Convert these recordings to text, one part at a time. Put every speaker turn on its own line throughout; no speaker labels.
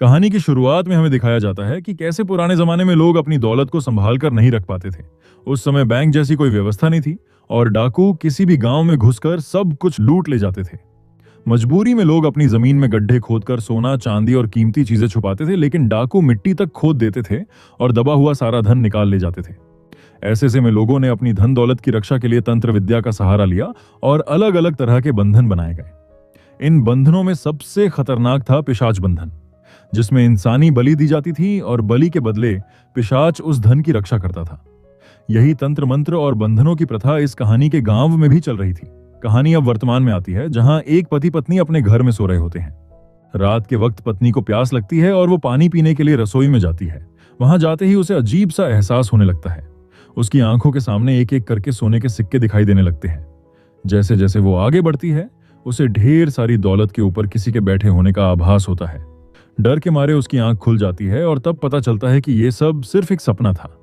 कहानी की शुरुआत में हमें दिखाया जाता है कि कैसे पुराने जमाने में लोग अपनी दौलत को संभाल कर नहीं रख पाते थे। उस समय बैंक जैसी कोई व्यवस्था नहीं थी और डाकू किसी भी गांव में घुसकर सब कुछ लूट ले जाते थे। मजबूरी में लोग अपनी जमीन में गड्ढे खोदकर सोना, चांदी और कीमती चीजें छुपाते थे, लेकिन डाकू मिट्टी तक खोद देते थे और दबा हुआ सारा धन निकाल ले जाते थे। ऐसे में लोगों ने अपनी धन दौलत की रक्षा के लिए तंत्र विद्या का सहारा लिया और अलग अलग तरह के बंधन बनाए गए। इन बंधनों में सबसे खतरनाक था पिशाच बंधन, जिसमें इंसानी बलि दी जाती थी और बलि के बदले पिशाच उस धन की रक्षा करता था। यही तंत्र मंत्र और बंधनों की प्रथा इस कहानी के गांव में भी चल रही थी। कहानी अब वर्तमान में आती है, जहां एक पति पत्नी अपने घर में सो रहे होते हैं। रात के वक्त पत्नी को प्यास लगती है और वो पानी पीने के लिए रसोई में जाती है। वहां जाते ही उसे अजीब सा एहसास होने लगता है। उसकी आंखों के सामने एक एक करके सोने के सिक्के दिखाई देने लगते हैं। जैसे जैसे वो आगे बढ़ती है, उसे ढेर सारी दौलत के ऊपर किसी के बैठे होने का आभास होता है। डर के मारे उसकी आंख खुल जाती है और तब पता चलता है कि ये सब सिर्फ एक सपना था।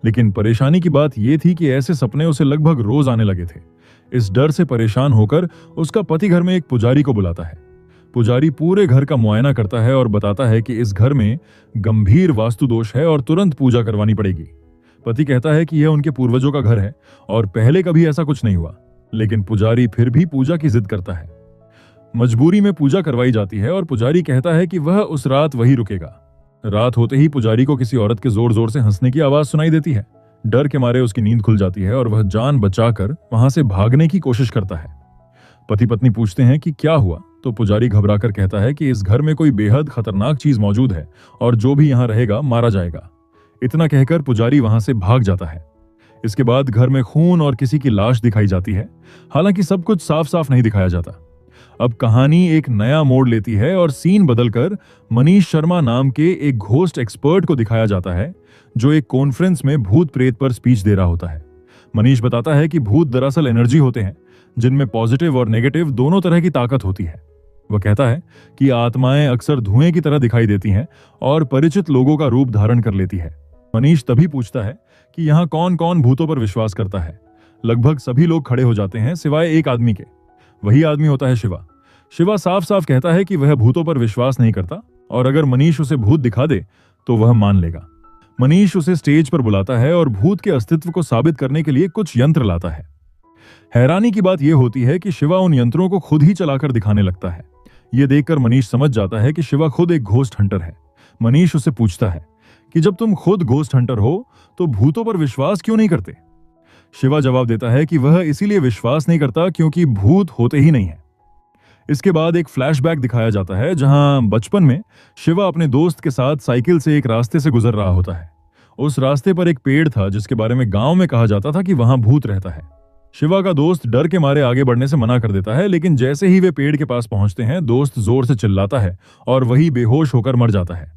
लेकिन परेशानी की बात यह थी कि ऐसे सपने उसे लगभग रोज आने लगे थे। इस डर से परेशान होकर उसका पति घर में एक पुजारी को बुलाता है। पुजारी पूरे घर का मुआयना करता है और बताता है कि इस घर में गंभीर वास्तु दोष है और तुरंत पूजा करवानी पड़ेगी। पति कहता है कि यह उनके पूर्वजों का घर है और पहले कभी ऐसा कुछ नहीं हुआ, लेकिन पुजारी फिर भी पूजा की जिद करता है। मजबूरी में पूजा करवाई जाती है और पुजारी कहता है कि वह उस रात वहीं रुकेगा। रात होते ही पुजारी को किसी औरत के जोर जोर से हंसने की आवाज सुनाई देती है। डर के मारे उसकी नींद खुल जाती है और वह जान बचाकर वहां से भागने की कोशिश करता है। पति पत्नी पूछते हैं कि क्या हुआ, तो पुजारी घबराकर कहता है कि इस घर में कोई बेहद खतरनाक चीज मौजूद है और जो भी यहां रहेगा मारा जाएगा। इतना कहकर पुजारी वहां से भाग जाता है। इसके बाद घर में खून और किसी की लाश दिखाई जाती है। हालांकि सब कुछ साफ साफ नहीं दिखाया जाता। अब कहानी एक नया मोड़ लेती है और सीन बदलकर मनीष शर्मा नाम के एक घोस्ट एक्सपर्ट को दिखाया जाता है, जो एक कॉन्फ्रेंस में भूत प्रेत पर स्पीच दे रहा होता है। मनीष बताता है कि भूत दरअसल एनर्जी होते हैं, जिनमें पॉजिटिव और नेगेटिव दोनों तरह की ताकत होती है। वह कहता है कि आत्माएं अक्सर धुएं की तरह दिखाई देती हैं और परिचित लोगों का रूप धारण कर लेती है। मनीष तभी पूछता है कि यहाँ कौन कौन भूतों पर विश्वास करता है। लगभग सभी लोग खड़े हो जाते हैं सिवाय एक आदमी के। वही आदमी होता है शिवा। शिवा साफ साफ कहता है कि वह भूतों पर विश्वास नहीं करता और अगर मनीष उसे भूत दिखा दे तो वह मान लेगा। मनीष उसे स्टेज पर बुलाता है और भूत के अस्तित्व को साबित करने के लिए कुछ यंत्र लाता है। हैरानी की बात यह होती है कि शिवा उन यंत्रों को खुद ही चलाकर दिखाने लगता है। यह देखकर मनीष समझ जाता है कि शिवा खुद एक घोस्ट हंटर है। मनीष उसे पूछता है कि जब तुम खुद घोस्ट हंटर हो तो भूतों पर विश्वास क्यों नहीं करते। शिवा जवाब देता है कि वह इसीलिए विश्वास नहीं करता क्योंकि भूत होते ही नहीं है। इसके बाद एक फ्लैशबैक दिखाया जाता है, जहां बचपन में शिवा अपने दोस्त के साथ साइकिल से एक रास्ते से गुजर रहा होता है। उस रास्ते पर एक पेड़ था जिसके बारे में गांव में कहा जाता था कि वहां भूत रहता है। शिवा का दोस्त डर के मारे आगे बढ़ने से मना कर देता है, लेकिन जैसे ही वे पेड़ के पास पहुंचते हैं, दोस्त जोर से चिल्लाता है और वही बेहोश होकर मर जाता है।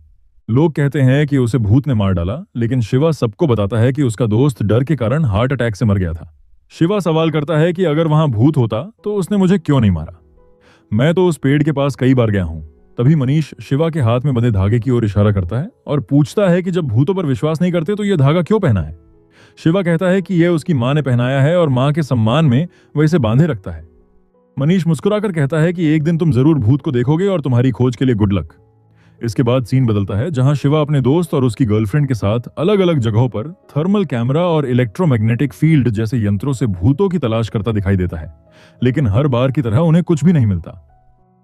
लोग कहते हैं कि उसे भूत ने मार डाला, लेकिन शिवा सबको बताता है कि उसका दोस्त डर के कारण हार्ट अटैक से मर गया था। शिवा सवाल करता है कि अगर वहां भूत होता तो उसने मुझे क्यों नहीं मारा। मैं तो उस पेड़ के पास कई बार गया हूं। तभी मनीष शिवा के हाथ में बंधे धागे की ओर इशारा करता है और पूछता है कि जब भूतों पर विश्वास नहीं करते तो यह धागा क्यों पहना है। शिवा कहता है कि यह उसकी मां ने पहनाया है और मां के सम्मान में वह इसे बांधे रखता है। मनीष मुस्कुराकर कहता है कि एक दिन तुम जरूर भूत को देखोगे और तुम्हारी खोज के लिए गुड लक। इसके बाद सीन बदलता है, जहां शिवा अपने दोस्त और उसकी गर्लफ्रेंड के साथ अलग अलग जगहों पर थर्मल कैमरा और इलेक्ट्रोमैग्नेटिक फील्ड जैसे यंत्रों से भूतों की तलाश करता दिखाई देता है, लेकिन हर बार की तरह उन्हें कुछ भी नहीं मिलता।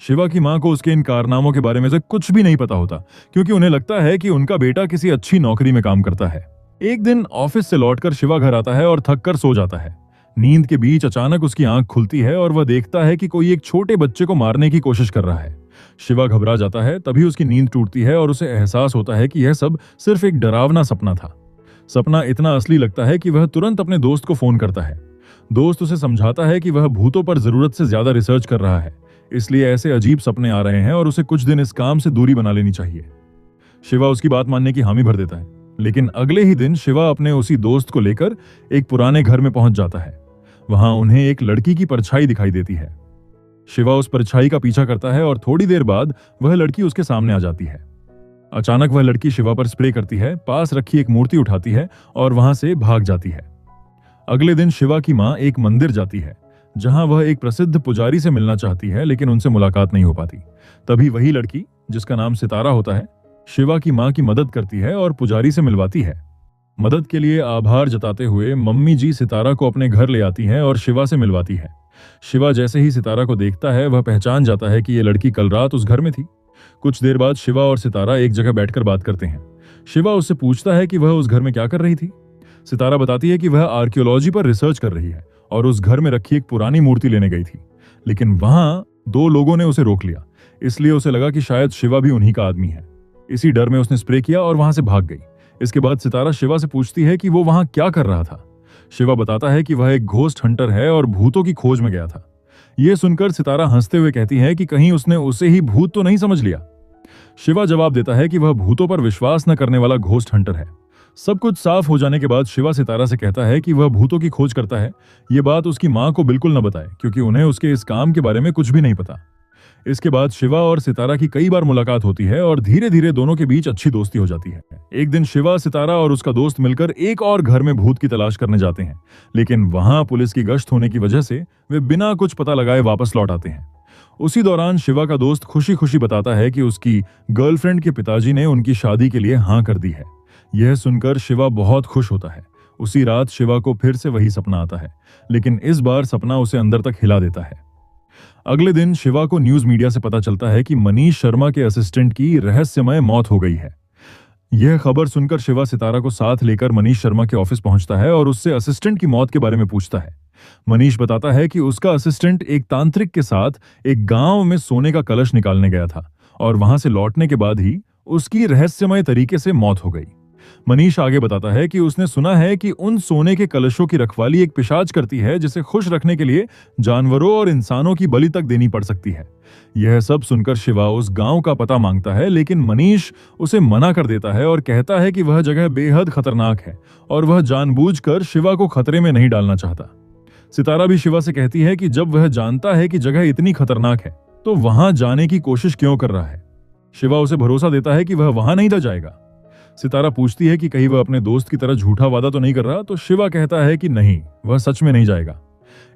शिवा की मां को उसके इन कारनामों के बारे में से कुछ भी नहीं पता होता, क्योंकि उन्हें लगता है कि उनका बेटा किसी अच्छी नौकरी में काम करता है। एक दिन ऑफिस से लौटकर शिवा घर आता है और थक कर सो जाता है। नींद के बीच अचानक उसकी आंख खुलती है और वह देखता है कि कोई एक छोटे बच्चे को मारने की कोशिश कर रहा है। शिवा घबरा जाता है। तभी उसकी नींद टूटती है और उसे एहसास होता है कि यह सब सिर्फ एक डरावना सपना था। सपना इतना असली लगता है कि वह तुरंत अपने दोस्त को फोन करता है। दोस्त उसे समझाता है कि वह भूतों पर जरूरत से ज्यादा रिसर्च कर रहा है, इसलिए ऐसे अजीब सपने आ रहे हैं और उसे कुछ दिन इस काम से दूरी बना लेनी चाहिए। शिवा उसकी बात मानने की हामी भर देता है, लेकिन अगले ही दिन शिवा अपने उसी दोस्त को लेकर एक पुराने घर में पहुंच जाता है। वहां उन्हें एक लड़की की परछाई दिखाई देती है। शिवा उस परछाई का पीछा करता है और थोड़ी देर बाद वह लड़की उसके सामने आ जाती है। अचानक वह लड़की शिवा पर स्प्रे करती है, पास रखी एक मूर्ति उठाती है और वहां से भाग जाती है। अगले दिन शिवा की मां एक मंदिर जाती है, जहां वह एक प्रसिद्ध पुजारी से मिलना चाहती है, लेकिन उनसे मुलाकात नहीं हो पाती। तभी वही लड़की, जिसका नाम सितारा होता है, शिवा की मां की मदद करती है और पुजारी से मिलवाती है। मदद के लिए आभार जताते हुए मम्मी जी सितारा को अपने घर ले आती हैं और शिवा से मिलवाती है। शिवा जैसे ही सितारा को देखता है वह पहचान जाता है कि यह लड़की कल रात उस घर में थी। कुछ देर बाद शिवा और सितारा एक जगह बैठकर बात करते हैं। शिवा उससे पूछता है कि वह उस घर में क्या कर रही थी। सितारा बताती है कि वह आर्कियोलॉजी पर रिसर्च कर रही है और उस घर में रखी एक पुरानी मूर्ति लेने गई थी, लेकिन वहां दो लोगों ने उसे रोक लिया। इसलिए उसे लगा कि शायद शिवा भी उन्हीं का आदमी है। इसी डर में उसने स्प्रे किया और वहां से भाग गई। इसके बाद सितारा शिवा से पूछती है कि वो वहां क्या कर रहा था। शिवा बताता है कि वह एक घोस्ट हंटर है और भूतों की खोज में गया था। यह सुनकर सितारा हंसते हुए कहती है कि कहीं उसने उसे ही भूत तो नहीं समझ लिया। शिवा जवाब देता है कि वह भूतों पर विश्वास न करने वाला घोस्ट हंटर है। सब कुछ साफ हो जाने के बाद शिवा सितारा से कहता है कि वह भूतों की खोज करता है। ये बात उसकी मां को बिल्कुल न बताए, क्योंकि उन्हें उसके इस काम के बारे में कुछ भी नहीं पता। इसके बाद शिवा और सितारा की कई बार मुलाकात होती है और धीरे धीरे दोनों के बीच अच्छी दोस्ती हो जाती है। एक दिन शिवा, सितारा और उसका दोस्त मिलकर एक और घर में भूत की तलाश करने जाते हैं, लेकिन वहां पुलिस की गश्त होने की वजह से वे बिना कुछ पता लगाए वापस लौट आते हैं। उसी दौरान शिवा का दोस्त खुशी खुशी बताता है कि उसकी गर्लफ्रेंड के पिताजी ने उनकी शादी के लिए हाँ कर दी है। यह सुनकर शिवा बहुत खुश होता है। उसी रात शिवा को फिर से वही सपना आता है, लेकिन इस बार सपना उसे अंदर तक हिला देता है। अगले दिन शिवा को न्यूज मीडिया से पता चलता है कि मनीष शर्मा के असिस्टेंट की रहस्यमय मौत हो गई है। यह खबर सुनकर शिवा सितारा को साथ लेकर मनीष शर्मा के ऑफिस पहुंचता है और उससे असिस्टेंट की मौत के बारे में पूछता है। मनीष बताता है कि उसका असिस्टेंट एक तांत्रिक के साथ एक गांव में सोने का कलश निकालने गया था और वहां से लौटने के बाद ही उसकी रहस्यमय तरीके से मौत हो गई। मनीष आगे बताता है कि उसने सुना है कि उन सोने के कलशों की रखवाली एक पिशाच करती है, जिसे खुश रखने के लिए जानवरों और इंसानों की बलि तक देनी पड़ सकती है। यह सब सुनकर शिवा उस गांव का पता मांगता है, लेकिन मनीष उसे मना कर देता है और कहता है कि वह जगह बेहद खतरनाक है और वह जानबूझकर शिवा को खतरे में नहीं डालना चाहता। सितारा भी शिवा से कहती है कि जब वह जानता है कि जगह इतनी खतरनाक है तो वहां जाने की कोशिश क्यों कर रहा है। शिवा उसे भरोसा देता है कि वह वहां नहीं जाएगा। सितारा पूछती है कि कहीं वह अपने दोस्त की तरह झूठा वादा तो नहीं कर रहा, तो शिवा कहता है कि नहीं, वह सच में नहीं जाएगा।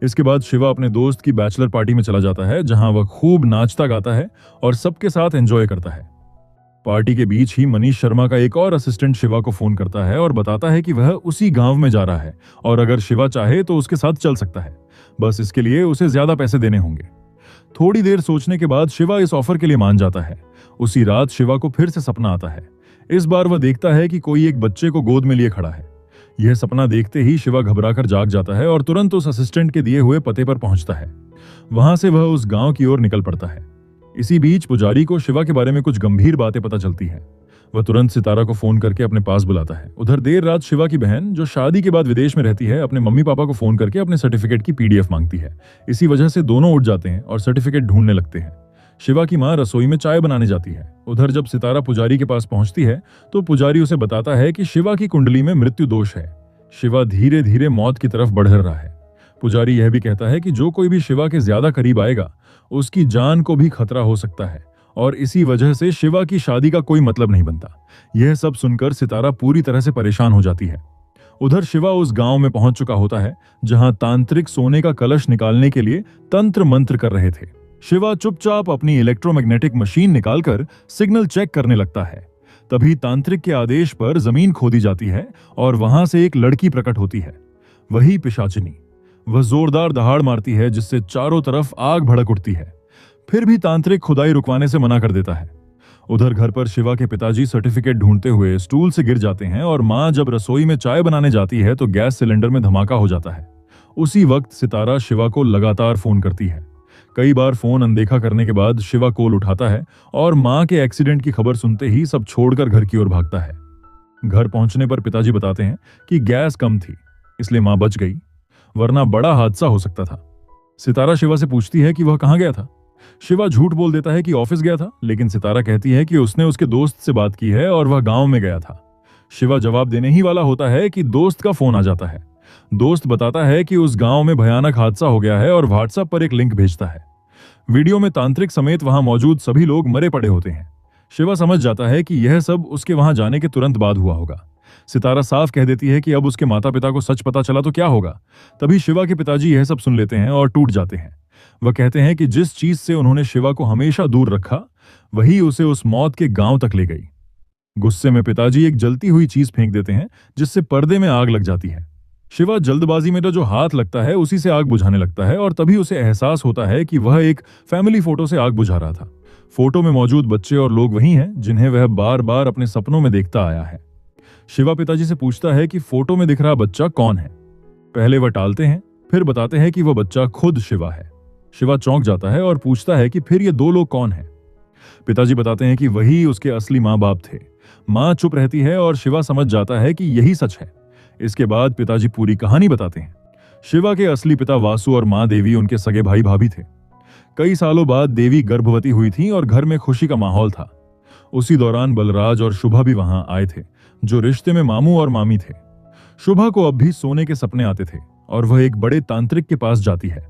इसके बाद शिवा अपने दोस्त की बैचलर पार्टी में चला जाता है, जहां वह खूब नाचता गाता है और सबके साथ एंजॉय करता है। पार्टी के बीच ही मनीष शर्मा का एक और असिस्टेंट शिवा को फोन करता है और बताता है कि वह उसी गांव में जा रहा है और अगर शिवा चाहे तो उसके साथ चल सकता है, बस इसके लिए उसे ज्यादा पैसे देने होंगे। थोड़ी देर सोचने के बाद शिवा इस ऑफर के लिए मान जाता है। उसी रात शिवा को फिर से सपना आता है। इस बार वह देखता है कि कोई एक बच्चे को गोद में लिए खड़ा है। यह सपना देखते ही शिवा घबराकर जाग जाता है और तुरंत उस असिस्टेंट के दिए हुए पते पर पहुंचता है। वहां से वह उस गांव की ओर निकल पड़ता है। इसी बीच पुजारी को शिवा के बारे में कुछ गंभीर बातें पता चलती हैं। वह तुरंत सितारा को फोन करके अपने पास बुलाता है। उधर देर रात शिवा की बहन, जो शादी के बाद विदेश में रहती है, अपने मम्मी पापा को फोन करके अपने सर्टिफिकेट की पीडीएफ मांगती है। इसी वजह से दोनों उठ जाते हैं और सर्टिफिकेट ढूंढने लगते हैं। शिवा की मां रसोई में चाय बनाने जाती है। उधर जब सितारा पुजारी के पास पहुंचती है तो पुजारी उसे बताता है कि शिवा की कुंडली में मृत्यु दोष है। शिवा धीरे धीरे मौत की तरफ बढ़ रहा है। पुजारी यह भी कहता है कि जो कोई भी शिवा के ज्यादा करीब आएगा उसकी जान को भी खतरा हो सकता है और इसी वजह से शिवा की शादी का कोई मतलब नहीं बनता। यह सब सुनकर सितारा पूरी तरह से परेशान हो जाती है। उधर शिवा उस गांव में पहुंच चुका होता है जहां तांत्रिक सोने का कलश निकालने के लिए तंत्र मंत्र कर रहे थे। शिवा चुपचाप अपनी इलेक्ट्रोमैग्नेटिक मशीन निकालकर सिग्नल चेक करने लगता है। तभी तांत्रिक के आदेश पर जमीन खोदी जाती है और वहां से एक लड़की प्रकट होती है, वही पिशाचिनी। वह जोरदार दहाड़ मारती है जिससे चारों तरफ आग भड़क उठती है। फिर भी तांत्रिक खुदाई रुकवाने से मना कर देता है। उधर घर पर शिवा के पिताजी सर्टिफिकेट ढूंढते हुए स्टूल से गिर जाते हैं और मां जब रसोई में चाय बनाने जाती है तो गैस सिलेंडर में धमाका हो जाता है। उसी वक्त सितारा शिवा को लगातार फोन करती है। कई बार फोन अनदेखा करने के बाद शिवा कॉल उठाता है और मां के एक्सीडेंट की खबर सुनते ही सब छोड़कर घर की ओर भागता है। घर पहुंचने पर पिताजी बताते हैं कि गैस कम थी, इसलिए मां बच गई, वरना बड़ा हादसा हो सकता था। सितारा शिवा से पूछती है कि वह कहां गया था। शिवा झूठ बोल देता है कि ऑफिस गया था, लेकिन सितारा कहती है कि उसने उसके दोस्त से बात की है और वह गांव में गया था। शिवा जवाब देने ही वाला होता है कि दोस्त का फोन आ जाता है। दोस्त बताता है कि उस गांव में भयानक हादसा हो गया है और व्हाट्सएप पर एक लिंक भेजता है। वीडियो में तांत्रिक समेत वहां मौजूद सभी लोग मरे पड़े होते हैं। शिवा समझ जाता है कि यह सब उसके वहां जाने के तुरंत बाद हुआ होगा। सितारा साफ कह देती है कि अब उसके माता पिता को सच पता चला तो क्या होगा। तभी शिवा के पिताजी यह सब सुन लेते हैं और टूट जाते हैं। वह कहते हैं कि जिस चीज से उन्होंने शिवा को हमेशा दूर रखा वही उसे उस मौत के गांव तक ले गई। गुस्से में पिताजी एक जलती हुई चीज फेंक देते हैं, जिससे पर्दे में आग लग जाती है। शिवा जल्दबाजी में जो हाथ लगता है उसी से आग बुझाने लगता है और तभी उसे एहसास होता है कि वह एक फैमिली फोटो से आग बुझा रहा था। फोटो में मौजूद बच्चे और लोग वही हैं जिन्हें वह बार बार अपने सपनों में देखता आया है। शिवा पिताजी से पूछता है कि फोटो में दिख रहा बच्चा कौन है। पहले वह टालते हैं, फिर बताते हैं कि वह बच्चा खुद शिवा है। शिवा चौंक जाता है और पूछता है कि फिर ये दो लोग कौन हैं। पिताजी बताते हैं कि वही उसके असली माँ बाप थे। माँ चुप रहती है और शिवा समझ जाता है कि यही सच है। इसके बाद पिताजी पूरी कहानी बताते हैं। शिवा के असली पिता वासु और माँ देवी उनके सगे भाई भाभी थे। कई सालों बाद देवी गर्भवती हुई थी और घर में खुशी का माहौल था। उसी दौरान बलराज और शुभा भी वहां आए थे, जो रिश्ते में मामू और मामी थे। शुभा को अब भी सोने के सपने आते थे और वह एक बड़े तांत्रिक के पास जाती है।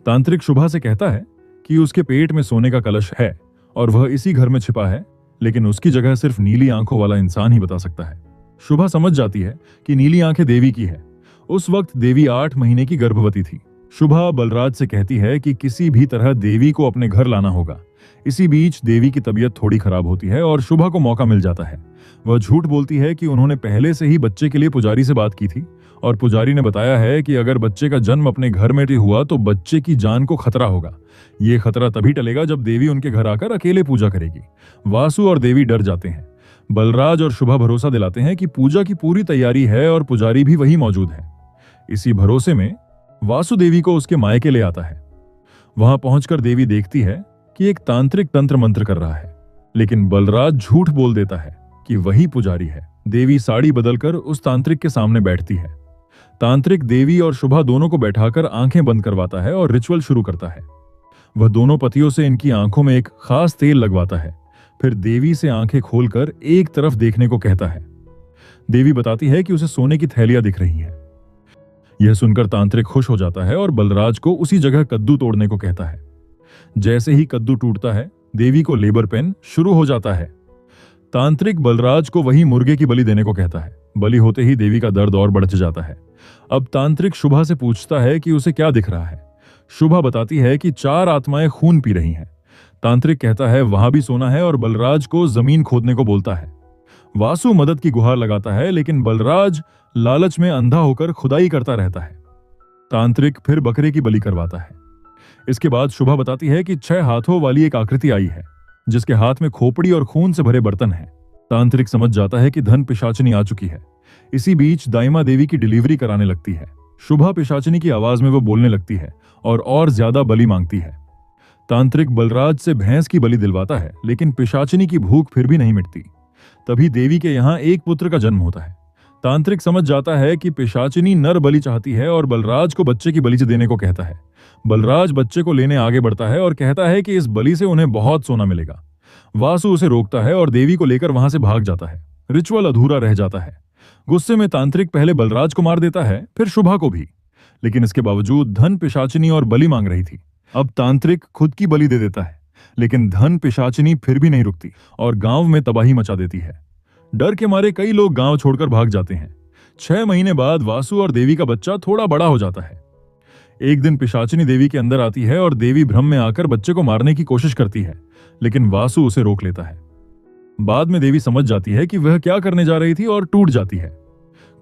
तांत्रिक शुभा से कहता है कि उसके पेट में सोने का कलश है और वह इसी घर में छिपा है, लेकिन उसकी जगह सिर्फ नीली आंखों वाला इंसान ही बता सकता है। शुभा समझ जाती है कि नीली आंखें देवी की है। उस वक्त देवी 8 महीने की गर्भवती थी। शुभा बलराज से कहती है कि किसी भी तरह देवी को अपने घर लाना होगा। इसी बीच देवी की तबीयत थोड़ी खराब होती है और शुभा को मौका मिल जाता है। वह झूठ बोलती है कि उन्होंने पहले से ही बच्चे के लिए पुजारी से बात की थी और पुजारी ने बताया है कि अगर बच्चे का जन्म अपने घर में हुआ तो बच्चे की जान को खतरा होगा। ये खतरा तभी टलेगा जब देवी उनके घर आकर अकेले पूजा करेगी। वासु और देवी डर जाते हैं। बलराज और शुभा भरोसा दिलाते हैं कि पूजा की पूरी तैयारी है और पुजारी भी वही मौजूद है। इसी भरोसे में वासु देवी को उसके मायके ले आता है। वहां पहुंचकर देवी देखती है कि एक तांत्रिक तंत्र मंत्र कर रहा है, लेकिन बलराज झूठ बोल देता है कि वही पुजारी है। देवी साड़ी बदलकर उस तांत्रिक के सामने बैठती है। तांत्रिक देवी और शुभा दोनों को बैठाकर आंखें बंद करवाता है और रिचुअल शुरू करता है। वह दोनों पतियों से इनकी आंखों में एक खास तेल लगवाता है, फिर देवी से आंखें खोलकर एक तरफ देखने को कहता है। देवी बताती है कि उसे सोने की थैलियां दिख रही हैं। यह सुनकर तांत्रिक खुश हो जाता है और बलराज को उसी जगह कद्दू तोड़ने को कहता है। जैसे ही कद्दू टूटता है, देवी को लेबर पेन शुरू हो जाता है। तांत्रिक बलराज को वही मुर्गे की बलि देने को कहता है। बलि होते ही देवी का दर्द और बढ़ जाता है। अब तांत्रिक शुभा से पूछता है कि उसे क्या दिख रहा है। शुभा बताती है कि 4 आत्माएं खून पी रही हैं। तांत्रिक कहता है वहां भी सोना है और बलराज को जमीन खोदने को बोलता है। वासु मदद की गुहार लगाता है, लेकिन बलराज लालच में अंधा होकर खुदाई करता रहता है। तांत्रिक फिर बकरे की बलि करवाता है। इसके बाद शुभा बताती है कि 6 हाथों वाली एक आकृति आई है, जिसके हाथ में खोपड़ी और खून से भरे बर्तन हैं। तांत्रिक समझ जाता है कि धन पिशाचिनी आ चुकी है। इसी बीच दाइमा देवी की डिलीवरी कराने लगती है। शुभा पिशाचिनी की आवाज में वो बोलने लगती है और ज्यादा बलि मांगती है। तांत्रिक बलराज से भैंस की बलि दिलवाता है, लेकिन पिशाचिनी की भूख फिर भी नहीं मिटती। तभी देवी के यहाँ एक पुत्र का जन्म होता है। तांत्रिक समझ जाता है कि पिशाचिनी नर बलि चाहती है और बलराज को बच्चे की बलि से देने को कहता है। बलराज बच्चे को लेने आगे बढ़ता है और कहता है कि इस बलि से उन्हें बहुत सोना मिलेगा। वासु उसे रोकता है और देवी को लेकर वहां से भाग जाता है। रिचुअल अधूरा रह जाता है। गुस्से में तांत्रिक पहले बलराज को मार देता है, फिर शुभा को भी, लेकिन इसके बावजूद धन पिशाचिनी और बलि मांग रही थी। अब तांत्रिक खुद की बलि दे देता है, लेकिन धन पिशाचिनी फिर भी नहीं रुकती और गांव में तबाही मचा देती है। डर के मारे कई लोग गांव छोड़कर भाग जाते हैं। 6 महीने बाद वासु और देवी का बच्चा थोड़ा बड़ा हो जाता है। एक दिन पिशाचिनी देवी के अंदर आती है और देवी भ्रम में आकर बच्चे को मारने की कोशिश करती है, लेकिन वासु उसे रोक लेता है। बाद में देवी समझ जाती है कि वह क्या करने जा रही थी और टूट जाती है।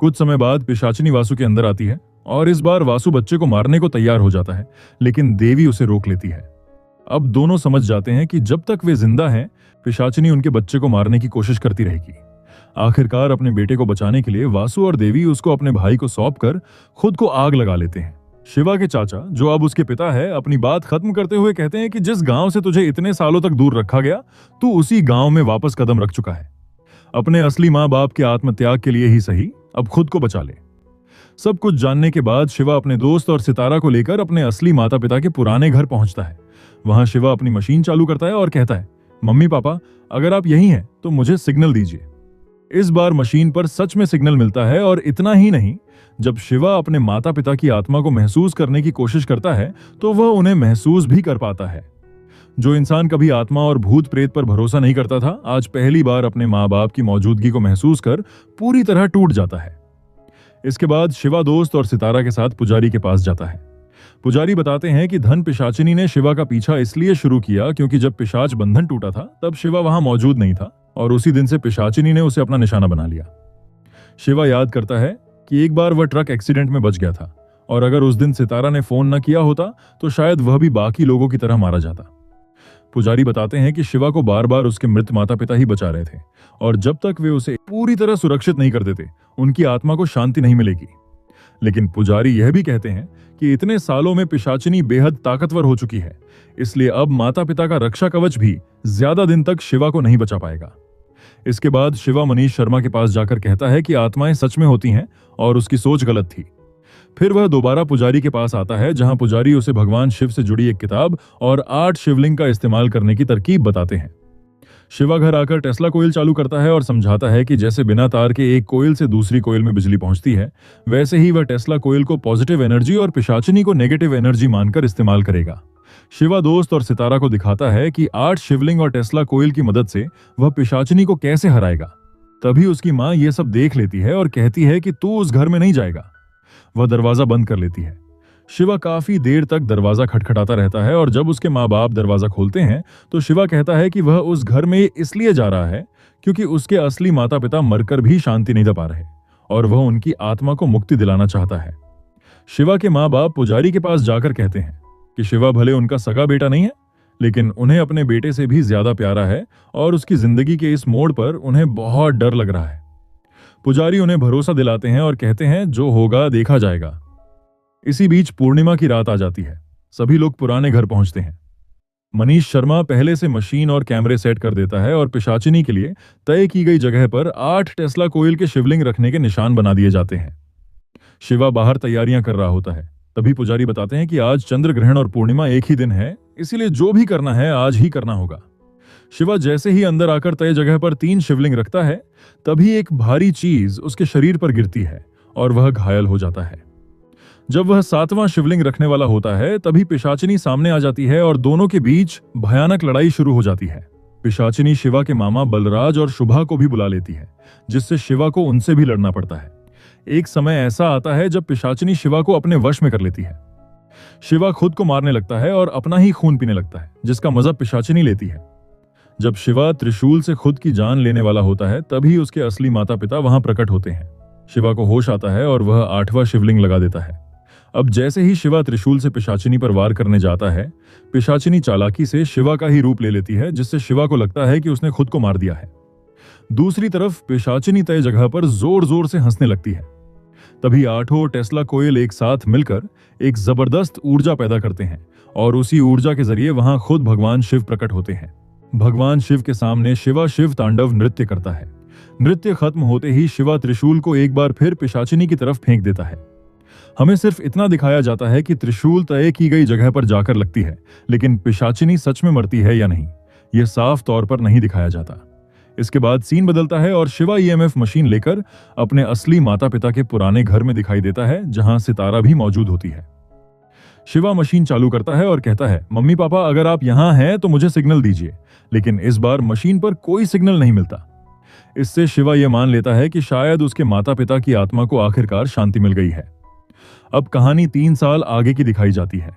कुछ समय बाद पिशाचिनी वासु के अंदर आती है और इस बार वासु बच्चे को मारने को तैयार हो जाता है, लेकिन देवी उसे रोक लेती है। अब दोनों समझ जाते हैं कि जब तक वे जिंदा हैं, पिशाचिनी उनके बच्चे को मारने की कोशिश करती रहेगी। आखिरकार अपने बेटे को बचाने के लिए वासु और देवी उसको अपने भाई को सौंपकर खुद को आग लगा लेते हैं। शिवा के चाचा, जो अब उसके पिता है, अपनी बात खत्म करते हुए कहते हैं कि जिस गांव से तुझे इतने सालों तक दूर रखा गया, तू उसी गांव में वापस कदम रख चुका है। अपने असली माँ बाप के आत्मत्याग के लिए ही सही, अब खुद को बचा ले। सब कुछ जानने के बाद शिवा अपने दोस्त और सितारा को लेकर अपने असली माता पिता के पुराने घर पहुंचता है। वहां शिवा अपनी मशीन चालू करता है और कहता है, मम्मी पापा, अगर आप यही हैं तो मुझे सिग्नल दीजिए। इस बार मशीन पर सच में सिग्नल मिलता है और इतना ही नहीं, जब शिवा अपने माता पिता की आत्मा को महसूस करने की कोशिश करता है तो वह उन्हें महसूस भी कर पाता है। जो इंसान कभी आत्मा और भूत प्रेत पर भरोसा नहीं करता था, आज पहली बार अपने माँ बाप की मौजूदगी को महसूस कर पूरी तरह टूट जाता है। इसके बाद शिवा दोस्त और सितारा के साथ पुजारी के पास जाता है। पुजारी बताते हैं कि धन पिशाचिनी ने शिवा का पीछा इसलिए शुरू किया क्योंकि जब पिशाच बंधन टूटा था तब शिवा वहां मौजूद नहीं था और उसी दिन से पिशाचिनी ने उसे अपना निशाना बना लिया। शिवा याद करता है कि एक बार वह ट्रक एक्सीडेंट में बच गया था और अगर उस दिन सितारा ने फोन न किया होता तो शायद वह भी बाकी लोगों की तरह मारा जाता। पुजारी बताते हैं कि शिवा को बार बार उसके मृत माता पिता ही बचा रहे थे और जब तक वे उसे पूरी तरह सुरक्षित नहीं कर देते उनकी आत्मा को शांति नहीं मिलेगी। लेकिन पुजारी यह भी कहते हैं कि इतने सालों में पिशाचिनी बेहद ताकतवर हो चुकी है, इसलिए अब माता पिता का रक्षा कवच भी ज्यादा दिन तक शिवा को नहीं बचा पाएगा। इसके बाद शिवा मनीष शर्मा के पास जाकर कहता है कि आत्माएं सच में होती हैं और उसकी सोच गलत थी। फिर वह दोबारा पुजारी के पास आता है जहां पुजारी उसे भगवान शिव से जुड़ी एक किताब और 8 शिवलिंग का इस्तेमाल करने की तरकीब बताते हैं। शिवा घर आकर टेस्ला कोयल चालू करता है और समझाता है कि जैसे बिना तार के एक कोयल से दूसरी कोयल में बिजली पहुंचती है, वैसे ही वह टेस्ला कोयल को पॉजिटिव एनर्जी और पिशाचिनी को नेगेटिव एनर्जी मानकर इस्तेमाल करेगा। शिवा दोस्त और सितारा को दिखाता है कि 8 शिवलिंग और टेस्ला कोयल की मदद से वह पिशाचिनी को कैसे हराएगा। तभी उसकी मां यह सब देख लेती है और कहती है कि तू उस घर में नहीं जाएगा। वह दरवाजा बंद कर लेती है। शिवा काफी देर तक दरवाजा खटखटाता रहता है और जब उसके माँ बाप दरवाजा खोलते हैं तो शिवा कहता है कि वह उस घर में इसलिए जा रहा है क्योंकि उसके असली माता पिता मरकर भी शांति नहीं दे पा रहे और वह उनकी आत्मा को मुक्ति दिलाना चाहता है। शिवा के माँ बाप पुजारी के पास जाकर कहते हैं कि शिवा भले उनका सगा बेटा नहीं है, लेकिन उन्हें अपने बेटे से भी ज्यादा प्यारा है और उसकी जिंदगी के इस मोड़ पर उन्हें बहुत डर लग रहा है। पुजारी उन्हें भरोसा दिलाते हैं और कहते हैं जो होगा देखा जाएगा। इसी बीच पूर्णिमा की रात आ जाती है। सभी लोग पुराने घर पहुंचते हैं। मनीष शर्मा पहले से मशीन और कैमरे सेट कर देता है और पिशाचिनी के लिए तय की गई जगह पर 8 टेस्ला कोयल के शिवलिंग रखने के निशान बना दिए जाते हैं। शिवा बाहर तैयारियां कर रहा होता है। तभी पुजारी बताते हैं कि आज चंद्र ग्रहण और पूर्णिमा एक ही दिन है, इसीलिए जो भी करना है आज ही करना होगा। शिवा जैसे ही अंदर आकर तय जगह पर 3 शिवलिंग रखता है, तभी एक भारी चीज उसके शरीर पर गिरती है और वह घायल हो जाता है। जब वह 7वां शिवलिंग रखने वाला होता है, तभी पिशाचिनी सामने आ जाती है और दोनों के बीच भयानक लड़ाई शुरू हो जाती है। पिशाचिनी शिवा के मामा बलराज और शुभा को भी बुला लेती है, जिससे शिवा को उनसे भी लड़ना पड़ता है। एक समय ऐसा आता है जब पिशाचिनी शिवा को अपने वश में कर लेती है। शिवा खुद को मारने लगता है और अपना ही खून पीने लगता है, जिसका मजा पिशाचिनी लेती है। जब शिवा त्रिशूल से खुद की जान लेने वाला होता है, तभी उसके असली माता पिता वहां प्रकट होते हैं। शिवा को होश आता है और वह 8वां शिवलिंग लगा देता है। अब जैसे ही शिवा त्रिशूल से पिशाचिनी पर वार करने जाता है, पिशाचिनी चालाकी से शिवा का ही रूप ले लेती है, जिससे शिवा को लगता है कि उसने खुद को मार दिया है। दूसरी तरफ पिशाचिनी तय जगह पर जोर जोर से हंसने लगती है। तभी 8 टेस्ला कोयल एक साथ मिलकर एक जबरदस्त ऊर्जा पैदा करते हैं और उसी ऊर्जा के जरिए वहां खुद भगवान शिव प्रकट होते हैं। भगवान शिव के सामने शिवा शिव तांडव नृत्य करता है। नृत्य खत्म होते ही शिवा त्रिशूल को एक बार फिर पिशाचिनी की तरफ फेंक देता है। हमें सिर्फ इतना दिखाया जाता है कि त्रिशूल तय की गई जगह पर जाकर लगती है, लेकिन पिशाचिनी सच में मरती है या नहीं, यह साफ तौर पर नहीं दिखाया जाता। इसके बाद सीन बदलता है और शिवा ईएमएफ मशीन लेकर अपने असली माता पिता के पुराने घर में दिखाई देता है, जहां सितारा भी मौजूद होती है। शिवा मशीन चालू करता है और कहता है, मम्मी पापा अगर आप यहां हैं तो मुझे सिग्नल दीजिए, लेकिन इस बार मशीन पर कोई सिग्नल नहीं मिलता। इससे शिवा यह मान लेता है कि शायद उसके माता पिता की आत्मा को आखिरकार शांति मिल गई है। अब कहानी 3 साल आगे की दिखाई जाती है।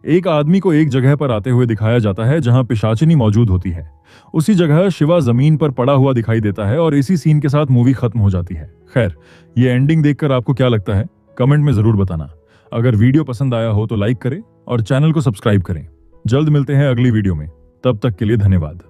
एक आदमी को एक जगह पर आते हुए दिखाया जाता है जहां पिशाचिनी मौजूद होती है। उसी जगह शिवा जमीन पर पड़ा हुआ दिखाई देता है और इसी सीन के साथ मूवी खत्म हो जाती है। खैर, ये एंडिंग देखकर आपको क्या लगता है, कमेंट में जरूर बताना। अगर वीडियो पसंद आया हो तो लाइक करें और चैनल को सब्सक्राइब करें। जल्द मिलते हैं अगली वीडियो में, तब तक के लिए धन्यवाद।